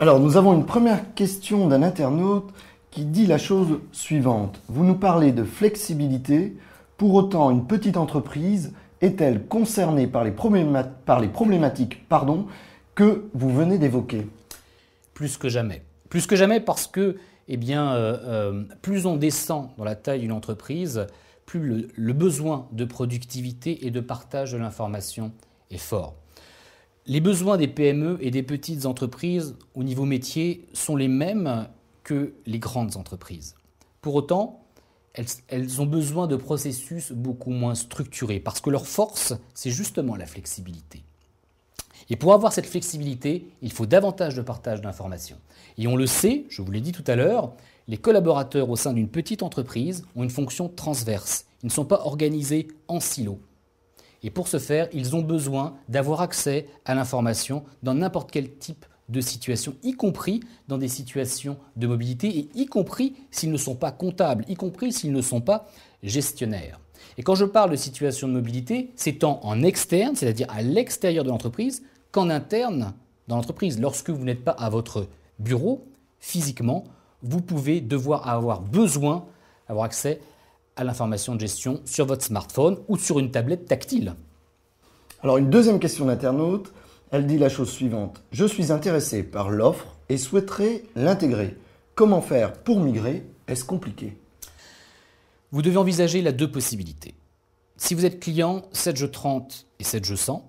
Alors, nous avons une première question d'un internaute qui dit la chose suivante. Vous nous parlez de flexibilité. Pour autant, une petite entreprise est-elle concernée par les problématiques que vous venez d'évoquer? Plus que jamais. Plus que jamais parce que, plus on descend dans la taille d'une entreprise, plus le besoin de productivité et de partage de l'information est fort. Les besoins des PME et des petites entreprises au niveau métier sont les mêmes que les grandes entreprises. Pour autant, elles ont besoin de processus beaucoup moins structurés parce que leur force, c'est justement la flexibilité. Et pour avoir cette flexibilité, il faut davantage de partage d'informations. Et on le sait, je vous l'ai dit tout à l'heure, les collaborateurs au sein d'une petite entreprise ont une fonction transverse. Ils ne sont pas organisés en silos. Et pour ce faire, ils ont besoin d'avoir accès à l'information dans n'importe quel type de situation, y compris dans des situations de mobilité, et y compris s'ils ne sont pas comptables, y compris s'ils ne sont pas gestionnaires. Et quand je parle de situation de mobilité, c'est tant en externe, c'est-à-dire à l'extérieur de l'entreprise, qu'en interne dans l'entreprise. Lorsque vous n'êtes pas à votre bureau, physiquement, vous pouvez avoir besoin d'avoir accès à l'information de gestion sur votre smartphone ou sur une tablette tactile. Alors, une deuxième question d'internaute, elle dit la chose suivante. Je suis intéressé par l'offre et souhaiterais l'intégrer. Comment faire pour migrer? Est-ce compliqué? Vous devez envisager les deux possibilités. Si vous êtes client 7G30 et 7G100,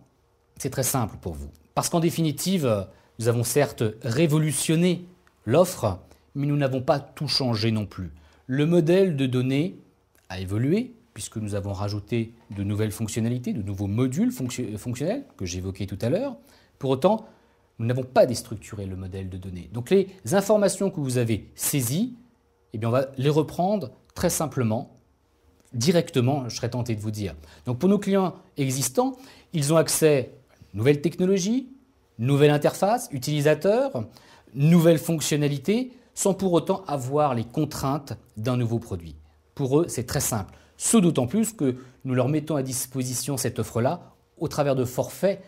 c'est très simple pour vous. Parce qu'en définitive, nous avons certes révolutionné l'offre, mais nous n'avons pas tout changé non plus. Le modèle de données a évolué, puisque nous avons rajouté de nouvelles fonctionnalités, de nouveaux modules fonctionnels que j'évoquais tout à l'heure. Pour autant, nous n'avons pas déstructuré le modèle de données. Donc les informations que vous avez saisies, on va les reprendre très simplement, directement, je serais tenté de vous dire. Donc pour nos clients existants, ils ont accès à nouvelles technologies, nouvelles interfaces, utilisateurs, nouvelles fonctionnalités, sans pour autant avoir les contraintes d'un nouveau produit. Pour eux, c'est très simple. Ce d'autant plus que nous leur mettons à disposition cette offre-là au travers de forfaits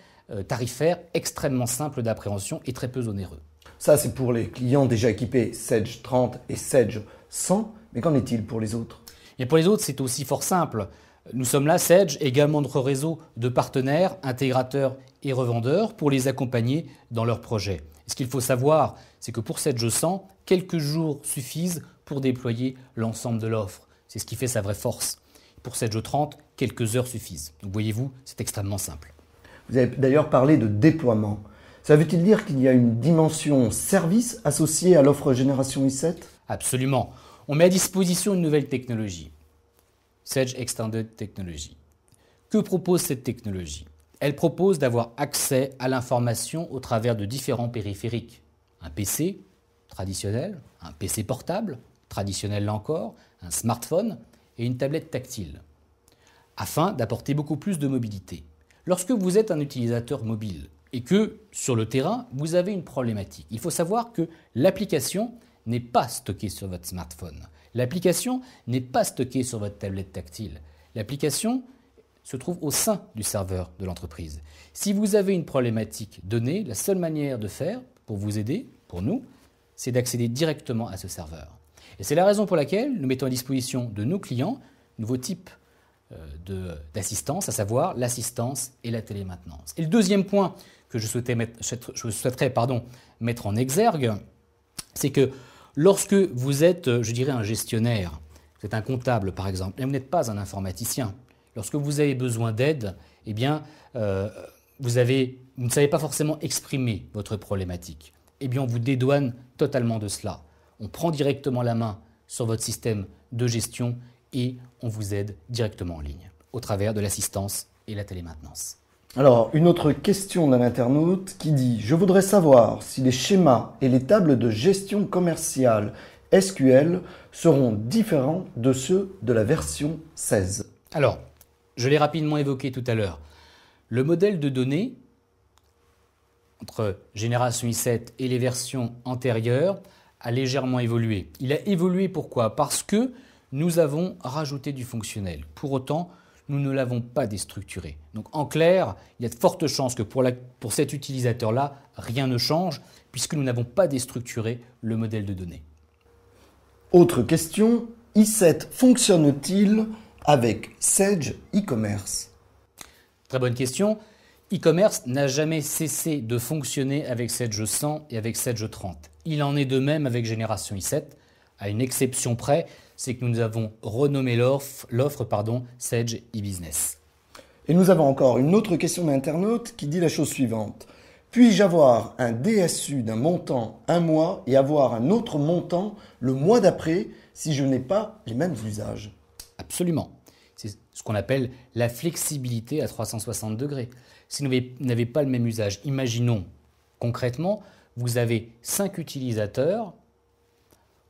tarifaires extrêmement simples d'appréhension et très peu onéreux. Ça, c'est pour les clients déjà équipés Sedge 30 et Sedge 100, mais qu'en est-il pour les autres? Et pour les autres, c'est aussi fort simple. Nous sommes là, Sedge, également notre réseau de partenaires, intégrateurs et revendeurs pour les accompagner dans leurs projets. Et ce qu'il faut savoir, c'est que pour Sedge 100, quelques jours suffisent pour déployer l'ensemble de l'offre. C'est ce qui fait sa vraie force. Pour Sedge 30, quelques heures suffisent. Donc voyez-vous, c'est extrêmement simple. Vous avez d'ailleurs parlé de déploiement. Ça veut-il dire qu'il y a une dimension service associée à l'offre Génération i7? Absolument. On met à disposition une nouvelle technologie, Sedge Extended Technology. Que propose cette technologie? Elle propose d'avoir accès à l'information au travers de différents périphériques. Un PC traditionnel, un PC portable, traditionnel là encore, un smartphone et une tablette tactile, afin d'apporter beaucoup plus de mobilité. Lorsque vous êtes un utilisateur mobile et que, sur le terrain, vous avez une problématique, il faut savoir que l'application n'est pas stockée sur votre smartphone. L'application n'est pas stockée sur votre tablette tactile. L'application se trouve au sein du serveur de l'entreprise. Si vous avez une problématique donnée, la seule manière de faire, pour vous aider, pour nous, c'est d'accéder directement à ce serveur. Et c'est la raison pour laquelle nous mettons à disposition de nos clients nouveaux types d'assistance, à savoir l'assistance et la télémaintenance. Et le deuxième point que je souhaiterais mettre en exergue, c'est que lorsque vous êtes, un gestionnaire, vous êtes un comptable par exemple, et vous n'êtes pas un informaticien, lorsque vous avez besoin d'aide, vous ne savez pas forcément exprimer votre problématique. On vous dédouane totalement de cela. On prend directement la main sur votre système de gestion et on vous aide directement en ligne, au travers de l'assistance et la télémaintenance. Alors, une autre question d'un internaute qui dit « Je voudrais savoir si les schémas et les tables de gestion commerciale SQL seront différents de ceux de la version 16 ». Alors, je l'ai rapidement évoqué tout à l'heure. Le modèle de données entre Génération i7 et les versions antérieures a légèrement évolué. Il a évolué pourquoi? Parce que nous avons rajouté du fonctionnel. Pour autant, nous ne l'avons pas déstructuré. Donc en clair, il y a de fortes chances que pour cet utilisateur-là, rien ne change puisque nous n'avons pas déstructuré le modèle de données. Autre question, i7 fonctionne-t-il avec Sage e-commerce? Très bonne question. E-commerce n'a jamais cessé de fonctionner avec Sage 100 et avec Sage 30. Il en est de même avec Génération i7, à une exception près, c'est que nous avons renommé l'offre Sage e-business. Et nous avons encore une autre question d'internaute qui dit la chose suivante. Puis-je avoir un DSU d'un montant un mois et avoir un autre montant le mois d'après si je n'ai pas les mêmes usages? Absolument. C'est ce qu'on appelle la flexibilité à 360 degrés. Si vous n'avez pas le même usage, imaginons concrètement, vous avez 5 utilisateurs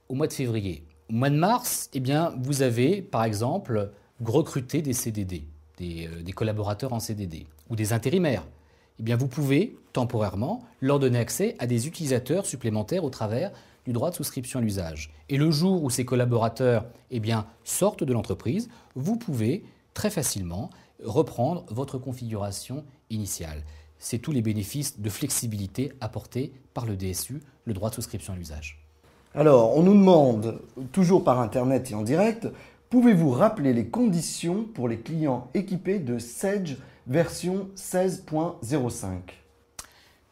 au mois de février. Au mois de mars, eh bien, vous avez par exemple recruté des CDD, des collaborateurs en CDD ou des intérimaires. Eh bien, vous pouvez temporairement leur donner accès à des utilisateurs supplémentaires au travers du droit de souscription à l'usage. Et le jour où ces collaborateurs sortent de l'entreprise, vous pouvez très facilement reprendre votre configuration initiale. C'est tous les bénéfices de flexibilité apportés par le DSU, le droit de souscription à l'usage. Alors, on nous demande, toujours par Internet et en direct, pouvez-vous rappeler les conditions pour les clients équipés de Sage version 16.05?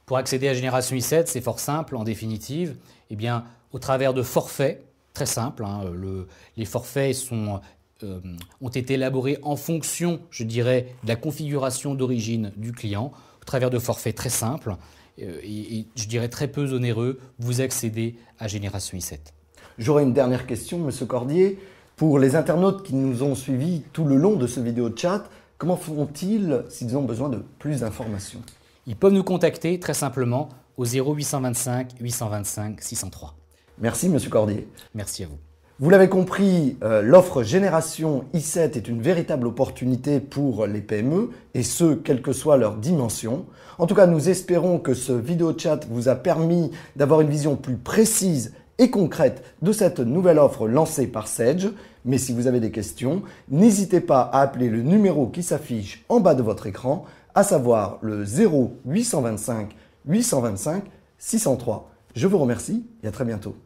Pour accéder à Génération i7, c'est fort simple en définitive. Eh bien, au travers de forfaits, très simples, les forfaits ont été élaborés en fonction, je dirais, de la configuration d'origine du client, au travers de forfaits très simples et je dirais très peu onéreux, vous accédez à Génération i7. J'aurais une dernière question, Monsieur Cordier. Pour les internautes qui nous ont suivis tout le long de ce vidéo chat, comment font-ils s'ils ont besoin de plus d'informations? Ils peuvent nous contacter très simplement au 0825 825 603. Merci Monsieur Cordier. Merci à vous. Vous l'avez compris, l'offre Génération i7 est une véritable opportunité pour les PME et ce, quelle que soit leur dimension. En tout cas, nous espérons que ce vidéo chat vous a permis d'avoir une vision plus précise et concrète de cette nouvelle offre lancée par Sage. Mais si vous avez des questions, n'hésitez pas à appeler le numéro qui s'affiche en bas de votre écran, à savoir le 0825 825 603. Je vous remercie et à très bientôt.